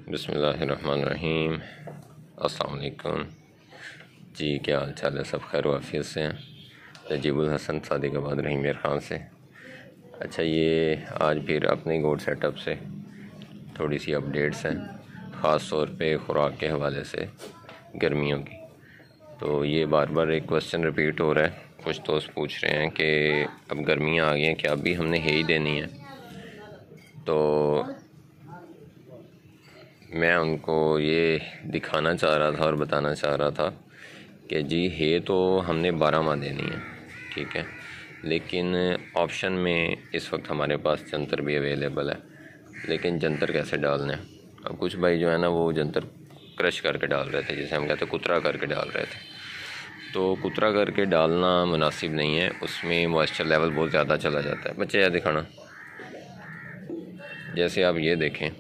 बिस्मिल्लाहिर्रहमानिर्रहीम। अस्सलाम वालेकुम जी, क्या हाल चाल है? सब खैर वाफियत से हैं। तजीबुल हसन सादिकाबाद रहीम खान से। अच्छा, ये आज फिर अपने गोड सेटअप से थोड़ी सी अपडेट्स हैं, ख़ास तौर पे ख़ुराक के हवाले से गर्मियों की। तो ये बार बार एक क्वेश्चन रिपीट हो रहा है। कुछ दोस्त पूछ रहे हैं कि अब गर्मियाँ आ गई हैं, क्या अभी हमने ही देनी है? तो मैं उनको ये दिखाना चाह रहा था और बताना चाह रहा था कि जी है तो हमने 12 माह देनी है, ठीक है, लेकिन ऑप्शन में इस वक्त हमारे पास जंतर भी अवेलेबल है। लेकिन जंतर कैसे डालना है? अब कुछ भाई जो है ना, वो जंतर क्रश करके डाल रहे थे, जैसे हम कहते हैं कुतरा करके डाल रहे थे। तो कुतरा करके डालना मुनासिब नहीं है, उसमें मॉइस्चर लेवल बहुत ज़्यादा चला जाता है। बच्चे, यार दिखाना, जैसे आप ये देखें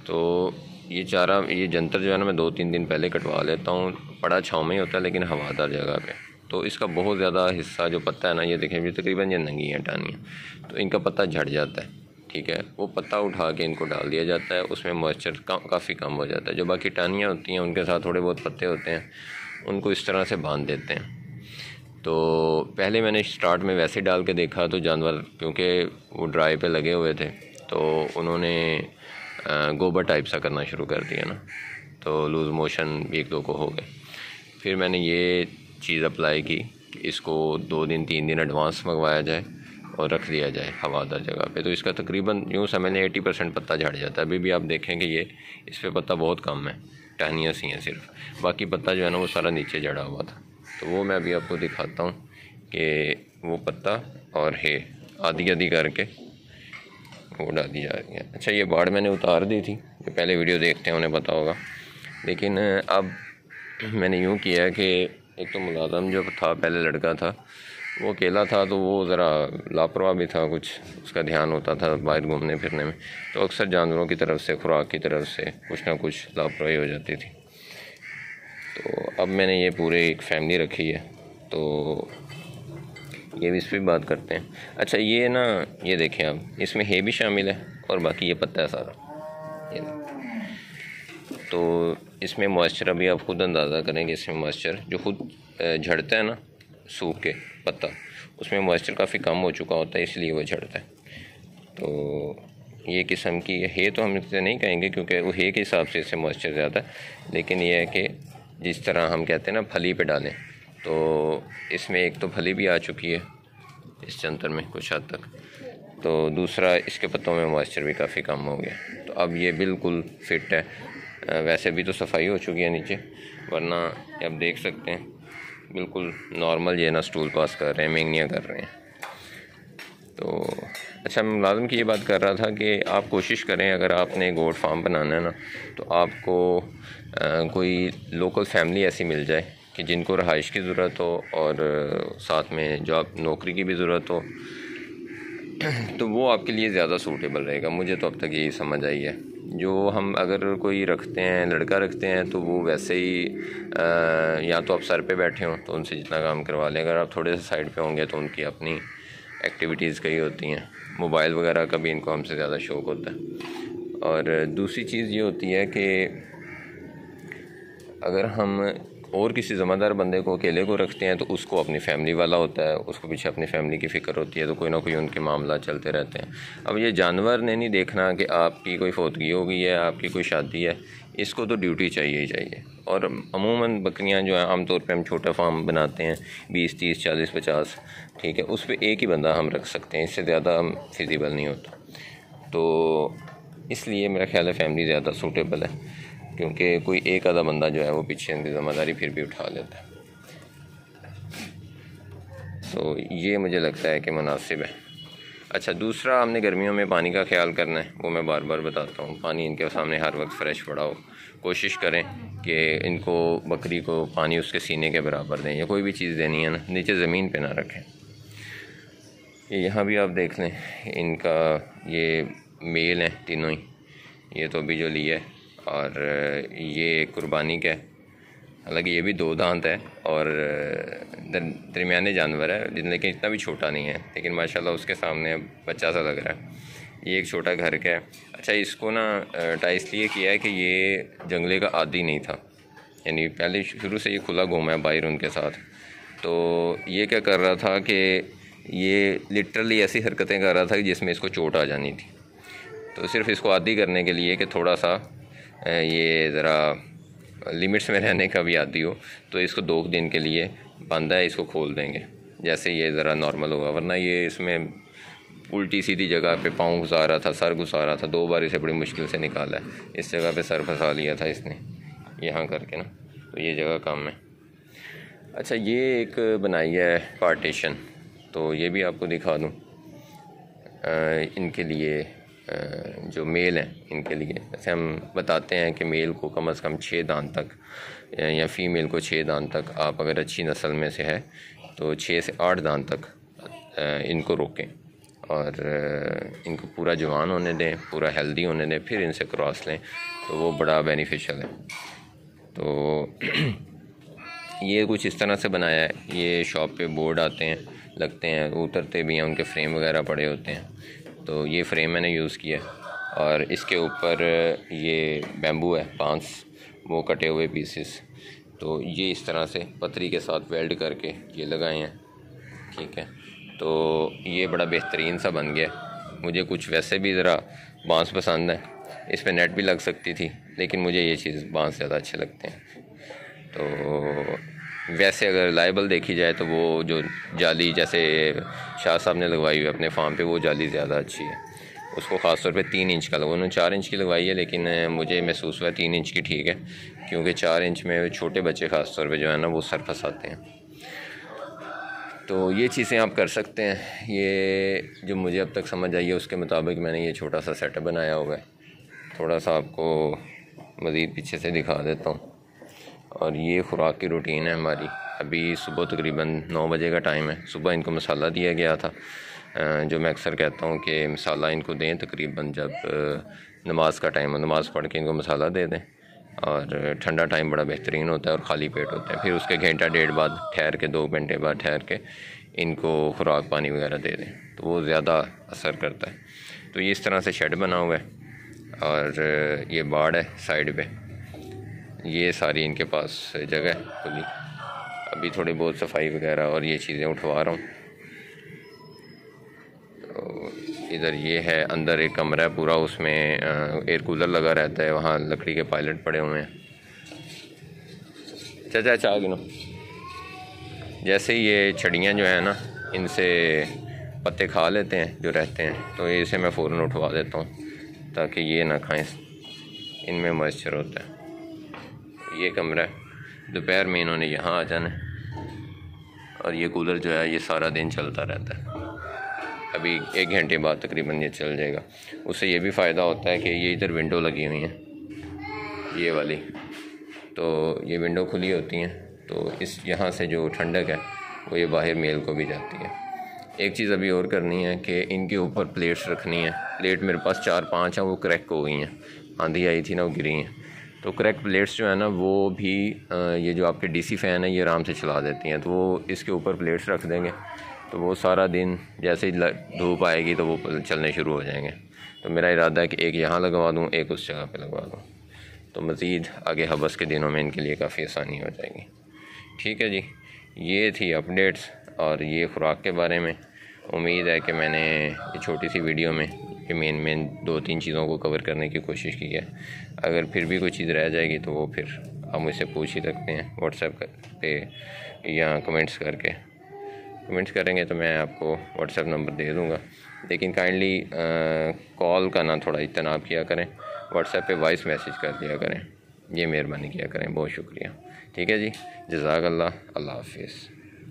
तो ये चारा, ये जंतर जो है ना, मैं 2-3 दिन पहले कटवा लेता हूँ। बड़ा छाँव में ही होता है लेकिन हवादार जगह पे। तो इसका बहुत ज़्यादा हिस्सा जो पत्ता है ना, ये देखें भी तकरीबन ये नंगी हैं टहनियाँ, तो इनका पत्ता झड़ जाता है, ठीक है। वो पत्ता उठा के इनको डाल दिया जाता है, उसमें मॉइस्चर काफ़ी कम हो जाता है। जो बाकी टहनियाँ होती हैं उनके साथ थोड़े बहुत पत्ते होते हैं, उनको इस तरह से बांध देते हैं। तो पहले मैंने स्टार्ट में वैसे डाल के देखा, तो जानवर क्योंकि वो ड्राई पे लगे हुए थे, तो उन्होंने गोबर टाइप सा करना शुरू कर दिया ना, तो लूज़ मोशन भी 1-2 को हो गए। फिर मैंने ये चीज़ अप्लाई की कि इसको 2 दिन 3 दिन एडवांस मंगवाया जाए और रख दिया जाए हवादार जगह पे। तो इसका तकरीबन यूँ समझ लें 80% पत्ता झड़ जाता है। अभी भी आप देखें कि ये इस पर पत्ता बहुत कम है, टहनियाँ सी हैं सिर्फ, बाकी पत्ता जो है ना वो सारा नीचे झड़ा हुआ था। तो वो मैं अभी आपको दिखाता हूँ कि वो पत्ता और है आधी आधी करके वो डाली जा रही है। अच्छा, ये बाड़ मैंने उतार दी थी, जो पहले वीडियो देखते हैं उन्हें पता होगा। लेकिन अब मैंने यूँ किया है कि एक तो मुलाज़म जो था पहले, लड़का था, वो अकेला था, तो वो ज़रा लापरवाह भी था, कुछ उसका ध्यान होता था बाहर घूमने फिरने में, तो अक्सर जानवरों की तरफ से, खुराक की तरफ से कुछ ना कुछ लापरवाही हो जाती थी। तो अब मैंने ये पूरे एक फैमिली रखी है, तो ये भी इस पर बात करते हैं। अच्छा, ये ना, ये देखें आप, इसमें है भी शामिल है और बाकी ये पत्ता है सारा, ये तो इसमें मॉइस्चर अभी आप खुद अंदाज़ा करेंगे। इसमें मॉइस्चर जो खुद झड़ता है ना, सूख के पत्ता, उसमें मॉइस्चर काफ़ी कम हो चुका होता है, इसलिए वो झड़ता है। तो ये किस्म की है, तो हम इसे नहीं कहेंगे क्योंकि वो है के हिसाब से इससे मॉइस्चर ज़्यादा है, लेकिन ये है कि जिस तरह हम कहते हैं ना फली पे डालें, तो इसमें एक तो फली भी आ चुकी है इस जंतर में कुछ हद तक, तो दूसरा इसके पत्तों में मॉइस्चर भी काफ़ी कम हो गया। तो अब ये बिल्कुल फिट है। वैसे भी तो सफाई हो चुकी है नीचे, वरना आप देख सकते हैं बिल्कुल नॉर्मल ये ना स्टूल पास कर रहे हैं, मेंगनियाँ कर रहे हैं। तो अच्छा, मैं मुलाज़िम की ये बात कर रहा था कि आप कोशिश करें, अगर आपने गोट फार्म बनाना है ना, तो आपको कोई लोकल फैमिली ऐसी मिल जाए कि जिनको रहाइश की ज़रूरत हो और साथ में जॉब नौकरी की भी ज़रूरत हो, तो वो आपके लिए ज़्यादा सूटेबल रहेगा। मुझे तो अब तक यही समझ आई है। जो हम अगर कोई रखते हैं, लड़का रखते हैं, तो वो वैसे ही या तो आप सर पे बैठे हों तो उनसे जितना काम करवा लें, अगर आप थोड़े से साइड पे होंगे तो उनकी अपनी एक्टिविटीज़ कई होती हैं, मोबाइल वगैरह का भी इनको हमसे ज़्यादा शौक़ होता है। और दूसरी चीज़ ये होती है कि अगर हम और किसी ज़िम्मेदार बंदे को, अकेले को रखते हैं, तो उसको अपनी फैमिली वाला होता है, उसको पीछे अपनी फैमिली की फ़िक्र होती है, तो कोई ना कोई उनके मामला चलते रहते हैं। अब ये जानवर ने नहीं देखना कि आपकी कोई फौतगी हो गई है, आपकी कोई शादी है, इसको तो ड्यूटी चाहिए ही चाहिए। और अमूमन बकरियां जो हैं, आमतौर पे हम छोटा फार्म बनाते हैं 20, 30, 40, 50, ठीक है, उस पर एक ही बंदा हम रख सकते हैं, इससे ज़्यादा हम फिजिबल नहीं होता। तो इसलिए मेरा ख्याल है फैमिली ज़्यादा सूटेबल है, क्योंकि कोई एक आधा बंदा जो है वो पीछे उनकी ज़िम्मेदारी फिर भी उठा लेता है। तो ये मुझे लगता है कि मुनासिब है। अच्छा, दूसरा, हमने गर्मियों में पानी का ख्याल करना है, वो मैं बार बार बताता हूँ। पानी इनके सामने हर वक्त फ्रेश पड़ा हो। कोशिश करें कि इनको, बकरी को पानी उसके सीने के बराबर दें, या कोई भी चीज़ देनी है ना, नीचे ज़मीन पे ना रखें। ये यहाँ भी आप देख लें, इनका ये मेल हैं तीनों ही, ये तो अभी जो लिया है, और ये कुर्बानी का है। हालांकि ये भी 2 दांत है और दरमियाने जानवर है, लेकिन इतना भी छोटा नहीं है, लेकिन माशाल्लाह उसके सामने बच्चा सा लग रहा है। ये एक छोटा घर का है। अच्छा, इसको ना टाई इसलिए किया है कि ये जंगले का आदी नहीं था, यानी पहले शुरू से ये खुला घूमा है बाहर उनके साथ। तो ये क्या कर रहा था कि ये लिटरली ऐसी हरकतें कर रहा था कि जिसमें इसको चोट आ जानी थी। तो सिर्फ इसको आदी करने के लिए कि थोड़ा सा ये ज़रा लिमिट्स में रहने का भी आदी हो, तो इसको 2 दिन के लिए बंद है, इसको खोल देंगे जैसे ये ज़रा नॉर्मल होगा। वरना ये इसमें उल्टी सीधी जगह पे पाँव घुसा रहा था, सर घुसा रहा था। 2 बार इसे बड़ी मुश्किल से निकाला है। इस जगह पे सर फंसा लिया था इसने यहाँ करके ना, तो ये जगह कम है। अच्छा, ये एक बनाई है पार्टीशन, तो ये भी आपको दिखा दूँ। इनके लिए जो मेल हैं इनके लिए जैसे हम बताते हैं कि मेल को कम से कम 6 दांत तक या फीमेल को 6 दांत तक, आप अगर अच्छी नस्ल में से है तो 6 से 8 दांत तक इनको रोकें और इनको पूरा जवान होने दें, पूरा हेल्दी होने दें, फिर इनसे क्रॉस लें, तो वो बड़ा बेनिफिशियल है। तो ये कुछ इस तरह से बनाया है। ये शॉप पे बोर्ड आते हैं, लगते हैं, उतरते भी हैं, उनके फ्रेम वगैरह पड़े होते हैं। तो ये फ्रेम मैंने यूज़ किया और इसके ऊपर ये बैम्बू है, बांस, वो कटे हुए पीसेस, तो ये इस तरह से पतरी के साथ वेल्ड करके ये लगाए हैं। ठीक है, तो ये बड़ा बेहतरीन सा बन गया। मुझे कुछ वैसे भी ज़रा बांस पसंद है, इस पर नेट भी लग सकती थी, लेकिन मुझे ये चीज़ बांस ज़्यादा अच्छे लगते हैं। तो वैसे अगर रिलायबल देखी जाए तो वो जो जाली जैसे शाह साहब ने लगवाई हुई है अपने फार्म पे, वो जाली ज़्यादा अच्छी है। उसको ख़ास तौर पे 3 इंच का लगा, उन्होंने 4 इंच की लगवाई है, लेकिन मुझे महसूस हुआ 3 इंच की ठीक है, क्योंकि 4 इंच में छोटे बच्चे ख़ास तौर पे जो है ना वो सर फंसाते हैं। तो ये चीज़ें आप कर सकते हैं। ये जो मुझे अब तक समझ आई है उसके मुताबिक मैंने ये छोटा सा सेटअप बनाया हुआ है। थोड़ा सा आपको मज़ीद पीछे से दिखा देता हूँ। और ये खुराक की रूटीन है हमारी। अभी सुबह तकरीबन 9 बजे का टाइम है। सुबह इनको मसाला दिया गया था, जो मैं अक्सर कहता हूँ कि मसाला इनको दें तकरीबन जब नमाज़ का टाइम हो, नमाज़ पढ़ के इनको मसाला दे दें। और ठंडा टाइम बड़ा बेहतरीन होता है और ख़ाली पेट होता है। फिर उसके घंटा डेढ़ बाद ठहर के, 2 घंटे बाद ठहर के इनको खुराक पानी वगैरह दे दें, तो वो ज़्यादा असर करता है। तो ये इस तरह से शेड बना हुआ है और ये बाड़ है साइड पे। ये सारी इनके पास जगह है खुली। अभी थोड़ी बहुत सफाई वगैरह और ये चीज़ें उठवा रहा हूँ। तो इधर ये है, अंदर एक कमरा है पूरा, उसमें एयर कूलर लगा रहता है, वहाँ लकड़ी के पायलट पड़े हुए हैं। चाचा चाह गिनो। जैसे ये छड़ियाँ जो है ना, इनसे पत्ते खा लेते हैं जो रहते हैं, तो इसे मैं फ़ौरन उठवा देता हूँ ताकि ये ना खाएं, इनमें मॉइस्चर होता है। ये कमरा है, दोपहर में इन्होंने यहाँ आ जाना है और ये कूलर जो है ये सारा दिन चलता रहता है। अभी 1 घंटे बाद तकरीबन ये चल जाएगा। उससे ये भी फ़ायदा होता है कि ये इधर विंडो लगी हुई है, ये वाली, तो ये विंडो खुली होती हैं, तो इस यहाँ से जो ठंडक है वो ये बाहर मेल को भी जाती है। एक चीज़ अभी और करनी है कि इनके ऊपर प्लेट्स रखनी है। प्लेट मेरे पास 4-5 हैं, वो क्रैक हो गई हैं, आंधी आई थी ना, वो गिरी हैं। तो क्रैक प्लेट्स जो है ना वो भी ये जो आपके डीसी फ़ैन है ये आराम से चला देती हैं। तो वो इसके ऊपर प्लेट्स रख देंगे तो वो सारा दिन जैसे ही धूप आएगी तो वो चलने शुरू हो जाएंगे। तो मेरा इरादा है कि एक यहाँ लगवा दूँ, एक उस जगह पे लगवा दूँ, तो मज़ीद आगे हबस के दिनों में इनके लिए काफ़ी आसानी हो जाएगी। ठीक है जी, ये थी अपडेट्स और ये खुराक के बारे में। उम्मीद है कि मैंने ये छोटी सी वीडियो में ये मेन 2-3 चीज़ों को कवर करने की कोशिश की है। अगर फिर भी कोई चीज़ रह जाएगी तो वो फिर आप मुझसे पूछ ही सकते हैं व्हाट्सएप पे या कमेंट्स करके। कमेंट्स करेंगे तो मैं आपको व्हाट्सएप नंबर दे दूँगा, लेकिन काइंडली कॉल का ना थोड़ा इज्तनाब किया करें, व्हाट्सएप पे वॉइस मैसेज कर दिया करें, ये मेहरबानी किया करें। बहुत शुक्रिया। ठीक है जी, जज़ाकल्लाह, अल्लाह हाफ़िज़।